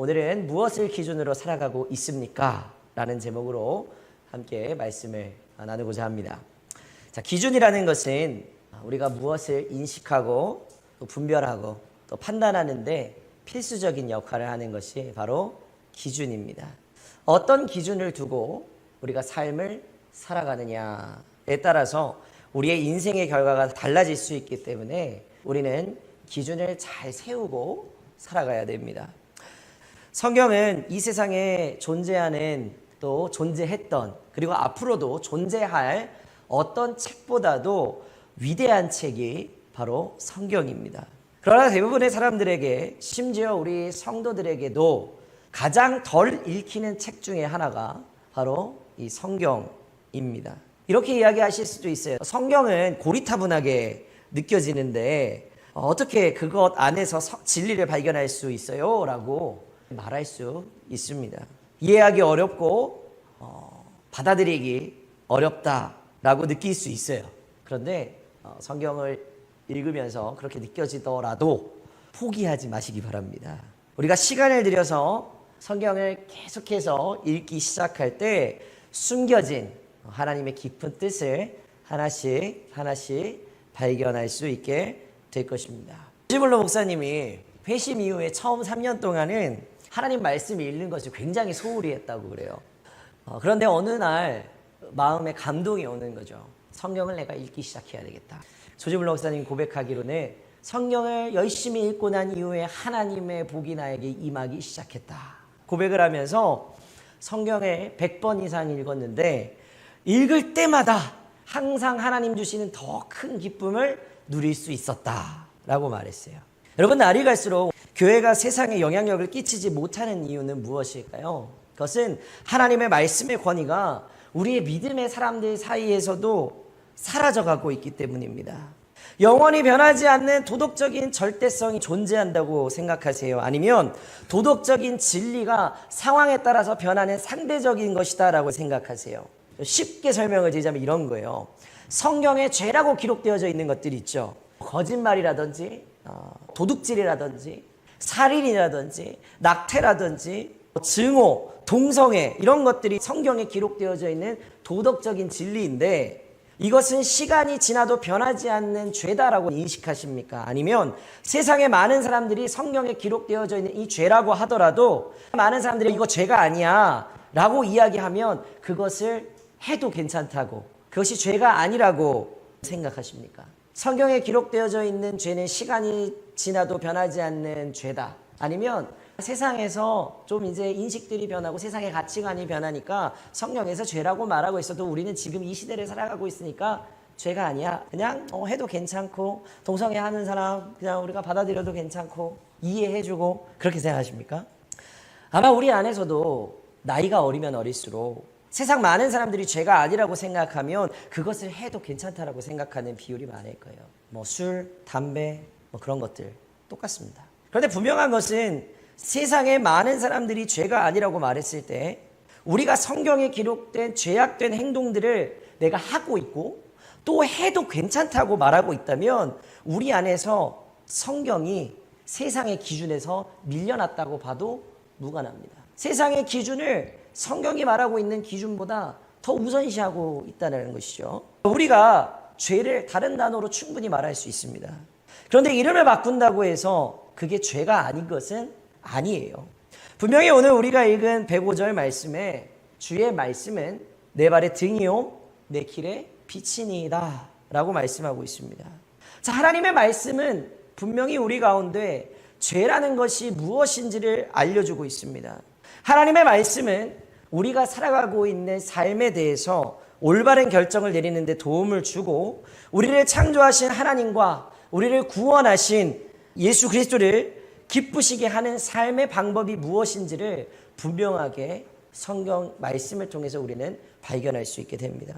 오늘은 무엇을 기준으로 살아가고 있습니까? 라는 제목으로 함께 말씀을 나누고자 합니다. 자, 기준이라는 것은 우리가 무엇을 인식하고 또 분별하고 또 판단하는데 필수적인 역할을 하는 것이 바로 기준입니다. 어떤 기준을 두고 우리가 삶을 살아가느냐에 따라서 우리의 인생의 결과가 달라질 수 있기 때문에 우리는 기준을 잘 세우고 살아가야 됩니다. 성경은 이 세상에 존재하는 또 존재했던 그리고 앞으로도 존재할 어떤 책보다도 위대한 책이 바로 성경입니다. 그러나 대부분의 사람들에게 심지어 우리 성도들에게도 가장 덜 읽히는 책 중에 하나가 바로 이 성경입니다. 이렇게 이야기하실 수도 있어요. 성경은 고리타분하게 느껴지는데 어떻게 그것 안에서 진리를 발견할 수 있어요? 라고 말할 수 있습니다. 이해하기 어렵고 받아들이기 어렵다라고 느낄 수 있어요. 그런데 성경을 읽으면서 그렇게 느껴지더라도 포기하지 마시기 바랍니다. 우리가 시간을 들여서 성경을 계속해서 읽기 시작할 때 숨겨진 하나님의 깊은 뜻을 하나씩 발견할 수 있게 될 것입니다. 지블로 목사님이 회심 이후에 처음 3년 동안은 하나님 말씀 읽는 것이 굉장히 소홀히 했다고 그래요. 그런데 어느 날 마음에 감동이 오는 거죠. 성경을 내가 읽기 시작해야 되겠다. 조지블로 목사님 고백하기로는 성경을 열심히 읽고 난 이후에 하나님의 복이 나에게 임하기 시작했다. 고백을 하면서 성경을 100번 이상 읽었는데 읽을 때마다 항상 하나님 주시는 더 큰 기쁨을 누릴 수 있었다라고 말했어요. 여러분, 날이 갈수록 교회가 세상에 영향력을 끼치지 못하는 이유는 무엇일까요? 그것은 하나님의 말씀의 권위가 우리의 믿음의 사람들 사이에서도 사라져가고 있기 때문입니다. 영원히 변하지 않는 도덕적인 절대성이 존재한다고 생각하세요? 아니면 도덕적인 진리가 상황에 따라서 변하는 상대적인 것이다 라고 생각하세요? 쉽게 설명을 드리자면 이런 거예요. 성경에 죄라고 기록되어져 있는 것들이 있죠. 거짓말이라든지 도둑질이라든지 살인이라든지 낙태라든지 증오, 동성애 이런 것들이 성경에 기록되어져 있는 도덕적인 진리인데 이것은 시간이 지나도 변하지 않는 죄다라고 인식하십니까? 아니면 세상에 많은 사람들이 성경에 기록되어져 있는 이 죄라고 하더라도 많은 사람들이 이거 죄가 아니야 라고 이야기하면 그것을 해도 괜찮다고, 그것이 죄가 아니라고 생각하십니까? 성경에 기록되어져 있는 죄는 시간이 지나도 변하지 않는 죄다. 아니면 세상에서 좀 이제 인식들이 변하고 세상의 가치관이 변하니까 성경에서 죄라고 말하고 있어도 우리는 지금 이 시대를 살아가고 있으니까 죄가 아니야. 그냥 해도 괜찮고 동성애 하는 사람 그냥 우리가 받아들여도 괜찮고 이해해주고 그렇게 생각하십니까? 아마 우리 안에서도 나이가 어리면 어릴수록 세상 많은 사람들이 죄가 아니라고 생각하면 그것을 해도 괜찮다라고 생각하는 비율이 많을 거예요. 술, 담배 그런 것들 똑같습니다. 그런데 분명한 것은 세상에 많은 사람들이 죄가 아니라고 말했을 때 우리가 성경에 기록된 죄악된 행동들을 내가 하고 있고 또 해도 괜찮다고 말하고 있다면 우리 안에서 성경이 세상의 기준에서 밀려났다고 봐도 무관합니다. 세상의 기준을 성경이 말하고 있는 기준보다 더 우선시하고 있다는 것이죠. 우리가 죄를 다른 단어로 충분히 말할 수 있습니다. 그런데 이름을 바꾼다고 해서 그게 죄가 아닌 것은 아니에요. 분명히 오늘 우리가 읽은 105절 말씀에 주의 말씀은 내 발의 등이요 내 길의 빛이니이다 라고 말씀하고 있습니다. 자, 하나님의 말씀은 분명히 우리 가운데 죄라는 것이 무엇인지를 알려주고 있습니다. 하나님의 말씀은 우리가 살아가고 있는 삶에 대해서 올바른 결정을 내리는 데 도움을 주고 우리를 창조하신 하나님과 우리를 구원하신 예수 그리스도를 기쁘시게 하는 삶의 방법이 무엇인지를 분명하게 성경 말씀을 통해서 우리는 발견할 수 있게 됩니다.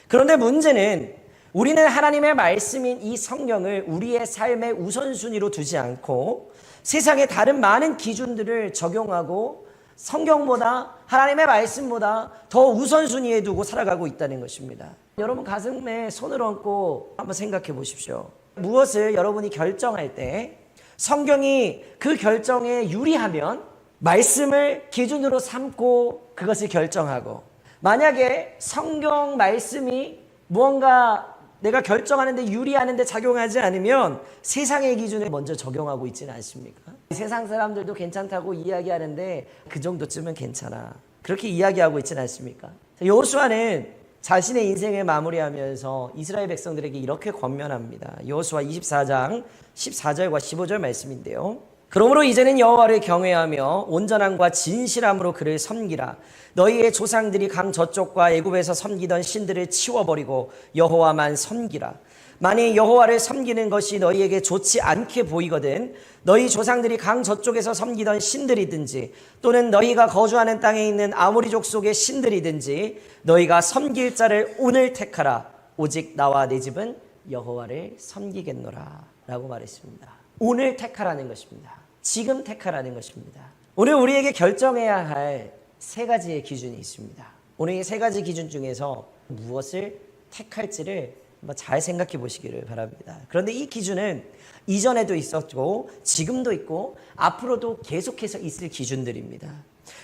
그런데 문제는 우리는 하나님의 말씀인 이 성경을 우리의 삶의 우선순위로 두지 않고 세상의 다른 많은 기준들을 적용하고 성경보다 하나님의 말씀보다 더 우선순위에 두고 살아가고 있다는 것입니다. 여러분 가슴에 손을 얹고 한번 생각해 보십시오. 무엇을 여러분이 결정할 때 성경이 그 결정에 유리하면 말씀을 기준으로 삼고 그것을 결정하고, 만약에 성경 말씀이 무언가 내가 결정하는데 유리하는데 작용하지 않으면 세상의 기준을 먼저 적용하고 있지는 않습니까? 세상 사람들도 괜찮다고 이야기하는데 그 정도쯤은 괜찮아, 그렇게 이야기하고 있지는 않습니까? 여호수아는 자신의 인생을 마무리하면서 이스라엘 백성들에게 이렇게 권면합니다. 여호수아 24장 14절과 15절 말씀인데요. 그러므로 이제는 여호와를 경외하며 온전함과 진실함으로 그를 섬기라. 너희의 조상들이 강 저쪽과 애굽에서 섬기던 신들을 치워버리고 여호와만 섬기라. 만일 여호와를 섬기는 것이 너희에게 좋지 않게 보이거든 너희 조상들이 강 저쪽에서 섬기던 신들이든지 또는 너희가 거주하는 땅에 있는 아모리 족속의 신들이든지 너희가 섬길 자를 오늘 택하라. 오직 나와 내 집은 여호와를 섬기겠노라 라고 말했습니다. 오늘 택하라는 것입니다. 지금 택하라는 것입니다. 오늘 우리에게 결정해야 할 세 가지의 기준이 있습니다. 오늘 이 세 가지 기준 중에서 무엇을 택할지를 한번 잘 생각해 보시기를 바랍니다. 그런데 이 기준은 이전에도 있었고 지금도 있고 앞으로도 계속해서 있을 기준들입니다.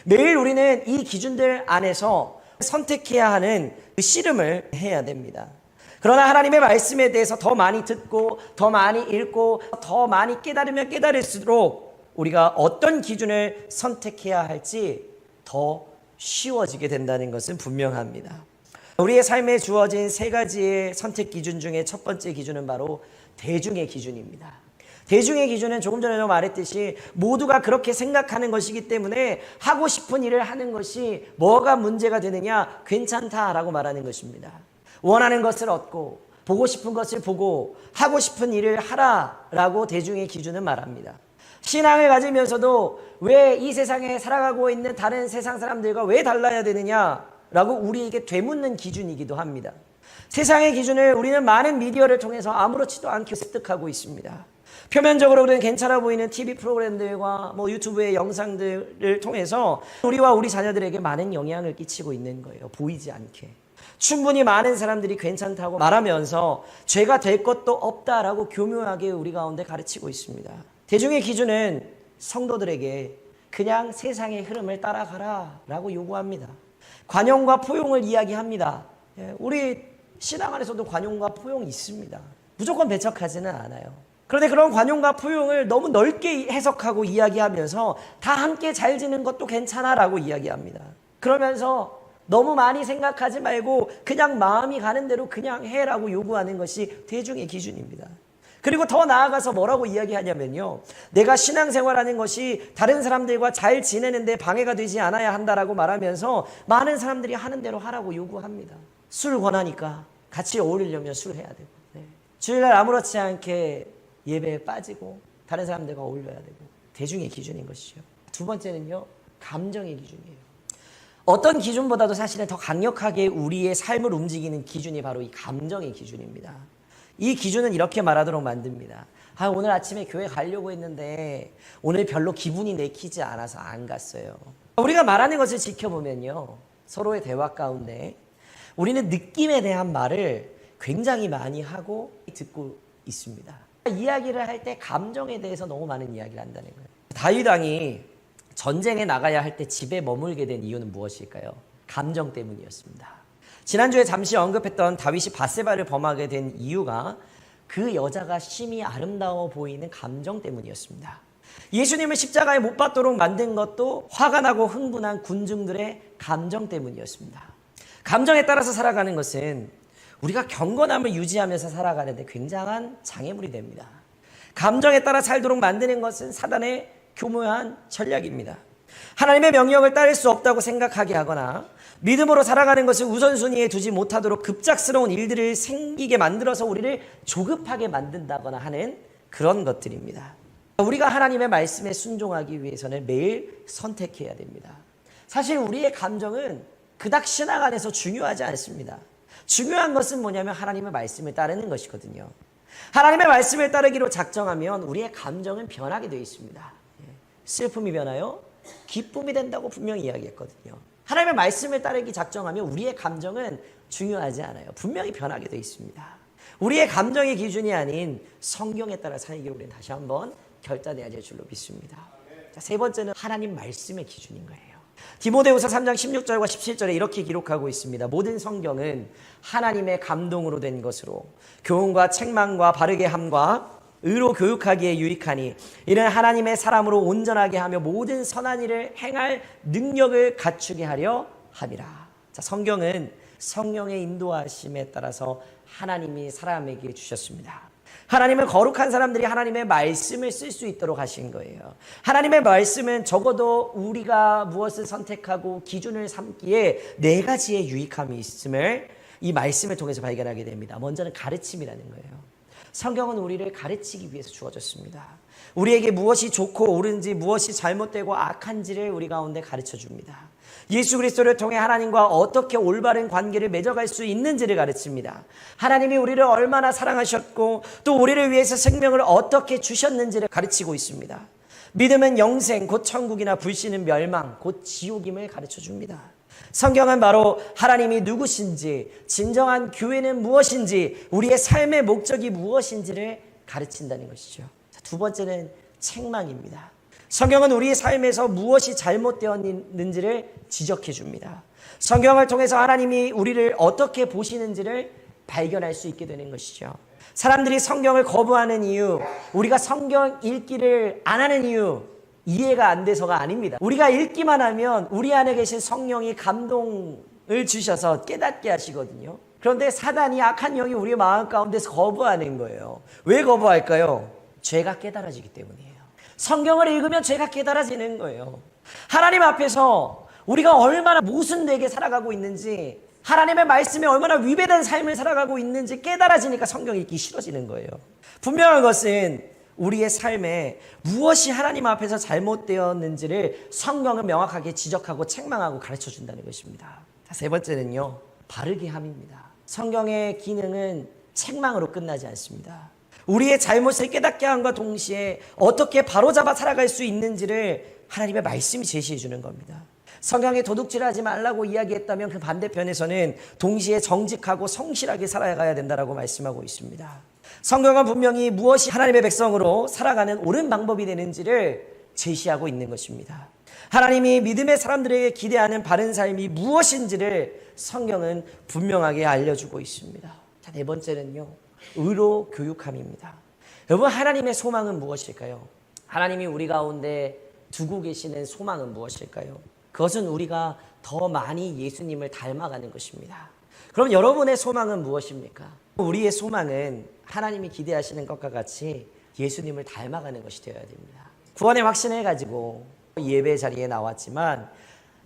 매일 우리는 이 기준들 안에서 선택해야 하는 그 씨름을 해야 됩니다. 그러나 하나님의 말씀에 대해서 더 많이 듣고 더 많이 읽고 더 많이 깨달으면 깨달을수록 우리가 어떤 기준을 선택해야 할지 더 쉬워지게 된다는 것은 분명합니다. 우리의 삶에 주어진 세 가지의 선택 기준 중에 첫 번째 기준은 바로 대중의 기준입니다. 대중의 기준은 조금 전에 말했듯이 모두가 그렇게 생각하는 것이기 때문에 하고 싶은 일을 하는 것이 뭐가 문제가 되느냐, 괜찮다라고 말하는 것입니다. 원하는 것을 얻고 보고 싶은 것을 보고 하고 싶은 일을 하라라고 대중의 기준은 말합니다. 신앙을 가지면서도 왜 이 세상에 살아가고 있는 다른 세상 사람들과 왜 달라야 되느냐라고 우리에게 되묻는 기준이기도 합니다. 세상의 기준을 우리는 많은 미디어를 통해서 아무렇지도 않게 습득하고 있습니다. 표면적으로는 괜찮아 보이는 TV 프로그램들과 유튜브의 영상들을 통해서 우리와 우리 자녀들에게 많은 영향을 끼치고 있는 거예요. 보이지 않게. 충분히 많은 사람들이 괜찮다고 말하면서 죄가 될 것도 없다라고 교묘하게 우리 가운데 가르치고 있습니다. 대중의 기준은 성도들에게 그냥 세상의 흐름을 따라가라 라고 요구합니다. 관용과 포용을 이야기합니다. 우리 신앙 안에서도 관용과 포용이 있습니다. 무조건 배척하지는 않아요. 그런데 그런 관용과 포용을 너무 넓게 해석하고 이야기하면서 다 함께 잘 지는 것도 괜찮아 라고 이야기합니다. 그러면서 너무 많이 생각하지 말고 그냥 마음이 가는 대로 그냥 해라고 요구하는 것이 대중의 기준입니다. 그리고 더 나아가서 뭐라고 이야기하냐면요, 내가 신앙생활하는 것이 다른 사람들과 잘 지내는데 방해가 되지 않아야 한다라고 말하면서 많은 사람들이 하는 대로 하라고 요구합니다. 술 권하니까 같이 어울리려면 술 해야 되고, 주일날 아무렇지 않게 예배에 빠지고 다른 사람들과 어울려야 되고, 대중의 기준인 것이죠. 두 번째는요, 감정의 기준이에요. 어떤 기준보다도 사실은 더 강력하게 우리의 삶을 움직이는 기준이 바로 이 감정의 기준입니다. 이 기준은 이렇게 말하도록 만듭니다. 오늘 아침에 교회 가려고 했는데 오늘 별로 기분이 내키지 않아서 안 갔어요. 우리가 말하는 것을 지켜보면요, 서로의 대화 가운데 우리는 느낌에 대한 말을 굉장히 많이 하고 듣고 있습니다. 이야기를 할 때 감정에 대해서 너무 많은 이야기를 한다는 거예요. 다윗 왕이 전쟁에 나가야 할 때 집에 머물게 된 이유는 무엇일까요? 감정 때문이었습니다. 지난주에 잠시 언급했던 다윗이 밧세바를 범하게 된 이유가 그 여자가 심히 아름다워 보이는 감정 때문이었습니다. 예수님을 십자가에 못 박도록 만든 것도 화가 나고 흥분한 군중들의 감정 때문이었습니다. 감정에 따라서 살아가는 것은 우리가 경건함을 유지하면서 살아가는데 굉장한 장애물이 됩니다. 감정에 따라 살도록 만드는 것은 사단의 교묘한 전략입니다. 하나님의 명령을 따를 수 없다고 생각하게 하거나 믿음으로 살아가는 것을 우선순위에 두지 못하도록 급작스러운 일들을 생기게 만들어서 우리를 조급하게 만든다거나 하는 그런 것들입니다. 우리가 하나님의 말씀에 순종하기 위해서는 매일 선택해야 됩니다. 사실 우리의 감정은 그닥 신앙 안에서 중요하지 않습니다. 중요한 것은 뭐냐면 하나님의 말씀을 따르는 것이거든요. 하나님의 말씀을 따르기로 작정하면 우리의 감정은 변하게 되어 있습니다. 슬픔이 변하여 기쁨이 된다고 분명히 이야기했거든요. 하나님의 말씀을 따르기 작정하면 우리의 감정은 중요하지 않아요. 분명히 변하게 되어 있습니다. 우리의 감정의 기준이 아닌 성경에 따라 살기로 우리는 다시 한번 결단해야 될 줄로 믿습니다. 자, 세 번째는 하나님 말씀의 기준인 거예요. 디모데후서 3장 16절과 17절에 이렇게 기록하고 있습니다. 모든 성경은 하나님의 감동으로 된 것으로 교훈과 책망과 바르게 함과 의로 교육하기에 유익하니 이는 하나님의 사람으로 온전하게 하며 모든 선한 일을 행할 능력을 갖추게 하려 함이라. 자, 성경은 성령의 인도하심에 따라서 하나님이 사람에게 주셨습니다. 하나님은 거룩한 사람들이 하나님의 말씀을 쓸 수 있도록 하신 거예요. 하나님의 말씀은 적어도 우리가 무엇을 선택하고 기준을 삼기에 네 가지의 유익함이 있음을 이 말씀을 통해서 발견하게 됩니다. 먼저는 가르침이라는 거예요. 성경은 우리를 가르치기 위해서 주어졌습니다. 우리에게 무엇이 좋고 옳은지, 무엇이 잘못되고 악한지를 우리 가운데 가르쳐 줍니다. 예수 그리스도를 통해 하나님과 어떻게 올바른 관계를 맺어갈 수 있는지를 가르칩니다. 하나님이 우리를 얼마나 사랑하셨고 또 우리를 위해서 생명을 어떻게 주셨는지를 가르치고 있습니다. 믿음은 영생, 곧 천국이나 불신은 멸망, 곧 지옥임을 가르쳐 줍니다. 성경은 바로 하나님이 누구신지, 진정한 교회는 무엇인지, 우리의 삶의 목적이 무엇인지를 가르친다는 것이죠. 두 번째는 책망입니다. 성경은 우리의 삶에서 무엇이 잘못되었는지를 지적해 줍니다. 성경을 통해서 하나님이 우리를 어떻게 보시는지를 발견할 수 있게 되는 것이죠. 사람들이 성경을 거부하는 이유, 우리가 성경 읽기를 안 하는 이유, 이해가 안 돼서가 아닙니다. 우리가 읽기만 하면 우리 안에 계신 성령이 감동을 주셔서 깨닫게 하시거든요. 그런데 사단이, 악한 영이 우리의 마음 가운데서 거부하는 거예요. 왜 거부할까요? 죄가 깨달아지기 때문이에요. 성경을 읽으면 죄가 깨달아지는 거예요. 하나님 앞에서 우리가 얼마나 모순되게 살아가고 있는지, 하나님의 말씀에 얼마나 위배된 삶을 살아가고 있는지 깨달아지니까 성경 읽기 싫어지는 거예요. 분명한 것은 우리의 삶에 무엇이 하나님 앞에서 잘못되었는지를 성경은 명확하게 지적하고 책망하고 가르쳐 준다는 것입니다. 자, 세 번째는요, 바르게 함입니다. 성경의 기능은 책망으로 끝나지 않습니다. 우리의 잘못을 깨닫게 함과 동시에 어떻게 바로잡아 살아갈 수 있는지를 하나님의 말씀이 제시해 주는 겁니다. 성경에 도둑질하지 말라고 이야기했다면 그 반대편에서는 동시에 정직하고 성실하게 살아가야 된다라고 말씀하고 있습니다. 성경은 분명히 무엇이 하나님의 백성으로 살아가는 옳은 방법이 되는지를 제시하고 있는 것입니다. 하나님이 믿음의 사람들에게 기대하는 바른 삶이 무엇인지를 성경은 분명하게 알려주고 있습니다. 자, 네 번째는요, 의로 교육함입니다. 여러분, 하나님의 소망은 무엇일까요? 하나님이 우리 가운데 두고 계시는 소망은 무엇일까요? 그것은 우리가 더 많이 예수님을 닮아가는 것입니다. 그럼 여러분의 소망은 무엇입니까? 우리의 소망은 하나님이 기대하시는 것과 같이 예수님을 닮아가는 것이 되어야 됩니다. 구원의 확신을 가지고 예배 자리에 나왔지만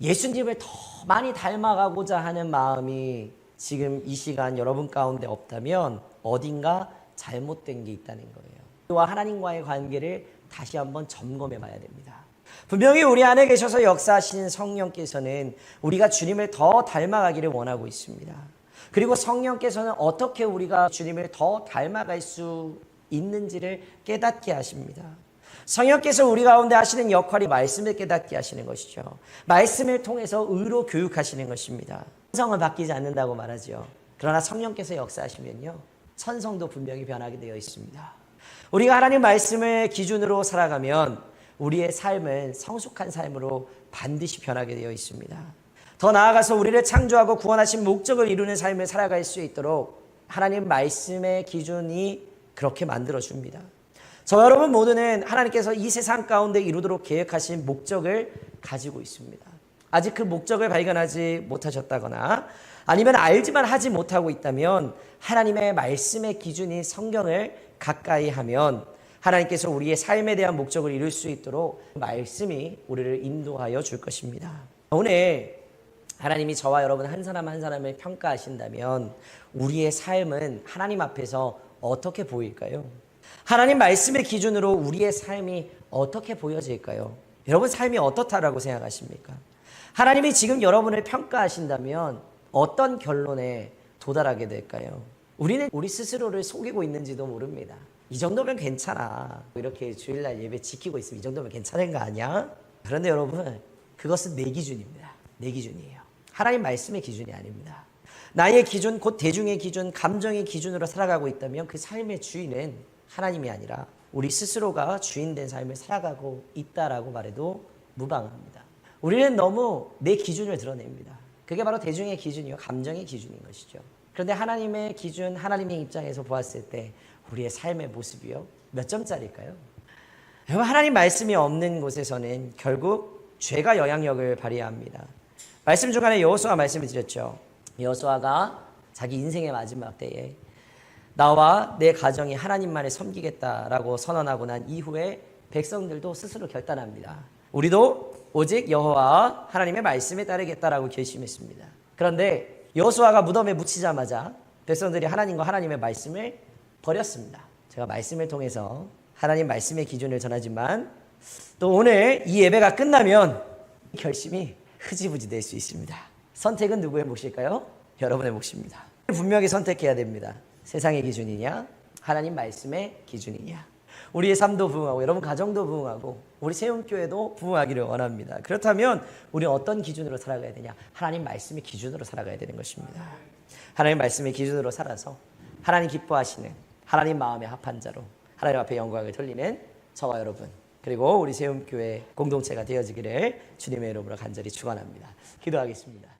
예수님을 더 많이 닮아가고자 하는 마음이 지금 이 시간 여러분 가운데 없다면 어딘가 잘못된 게 있다는 거예요. 우리와 하나님과의 관계를 다시 한번 점검해 봐야 됩니다. 분명히 우리 안에 계셔서 역사하시는 성령께서는 우리가 주님을 더 닮아가기를 원하고 있습니다. 그리고 성령께서는 어떻게 우리가 주님을 더 닮아갈 수 있는지를 깨닫게 하십니다. 성령께서 우리 가운데 하시는 역할이 말씀을 깨닫게 하시는 것이죠. 말씀을 통해서 의로 교육하시는 것입니다. 천성은 바뀌지 않는다고 말하죠. 그러나 성령께서 역사하시면요, 천성도 분명히 변하게 되어 있습니다. 우리가 하나님 말씀을 기준으로 살아가면 우리의 삶은 성숙한 삶으로 반드시 변하게 되어 있습니다. 더 나아가서 우리를 창조하고 구원하신 목적을 이루는 삶을 살아갈 수 있도록 하나님 말씀의 기준이 그렇게 만들어줍니다. 저 여러분 모두는 하나님께서 이 세상 가운데 이루도록 계획하신 목적을 가지고 있습니다. 아직 그 목적을 발견하지 못하셨다거나 아니면 알지만 하지 못하고 있다면 하나님의 말씀의 기준인 성경을 가까이 하면 하나님께서 우리의 삶에 대한 목적을 이룰 수 있도록 말씀이 우리를 인도하여 줄 것입니다. 오늘 하나님이 저와 여러분 한 사람 한 사람을 평가하신다면 우리의 삶은 하나님 앞에서 어떻게 보일까요? 하나님 말씀의 기준으로 우리의 삶이 어떻게 보여질까요? 여러분 삶이 어떻다라고 생각하십니까? 하나님이 지금 여러분을 평가하신다면 어떤 결론에 도달하게 될까요? 우리는 우리 스스로를 속이고 있는지도 모릅니다. 이 정도면 괜찮아. 이렇게 주일날 예배 지키고 있으면 이 정도면 괜찮은 거 아니야? 그런데 여러분, 그것은 내 기준입니다. 내 기준이에요. 하나님 말씀의 기준이 아닙니다. 나의 기준, 곧 대중의 기준, 감정의 기준으로 살아가고 있다면 그 삶의 주인은 하나님이 아니라 우리 스스로가 주인된 삶을 살아가고 있다라고 말해도 무방합니다. 우리는 너무 내 기준을 드러냅니다. 그게 바로 대중의 기준이요, 감정의 기준인 것이죠. 그런데 하나님의 기준, 하나님의 입장에서 보았을 때 우리의 삶의 모습이요, 몇 점짜리일까요? 여러분, 하나님 말씀이 없는 곳에서는 결국 죄가 영향력을 발휘합니다. 말씀 중간에 여호수아 말씀을 드렸죠. 여호수아가 자기 인생의 마지막 때에 나와 내 가정이 하나님만을 섬기겠다라고 선언하고 난 이후에 백성들도 스스로 결단합니다. 우리도 오직 여호와 하나님의 말씀에 따르겠다라고 결심했습니다. 그런데 여호수아가 무덤에 묻히자마자 백성들이 하나님과 하나님의 말씀을 버렸습니다. 제가 말씀을 통해서 하나님 말씀의 기준을 전하지만 또 오늘 이 예배가 끝나면 결심이 흐지부지 될 수 있습니다. 선택은 누구의 몫일까요? 여러분의 몫입니다. 분명히 선택해야 됩니다. 세상의 기준이냐, 하나님 말씀의 기준이냐. 우리의 삶도 부응하고 여러분 가정도 부응하고 우리 세움교회도 부응하기를 원합니다. 그렇다면 우리는 어떤 기준으로 살아가야 되냐? 하나님 말씀의 기준으로 살아가야 되는 것입니다. 하나님 말씀의 기준으로 살아서 하나님 기뻐하시는, 하나님 마음에 합한 자로 하나님 앞에 영광을 돌리는 저와 여러분, 그리고 우리 세움교회 공동체가 되어지기를 주님의 이름으로 간절히 축원합니다. 기도하겠습니다.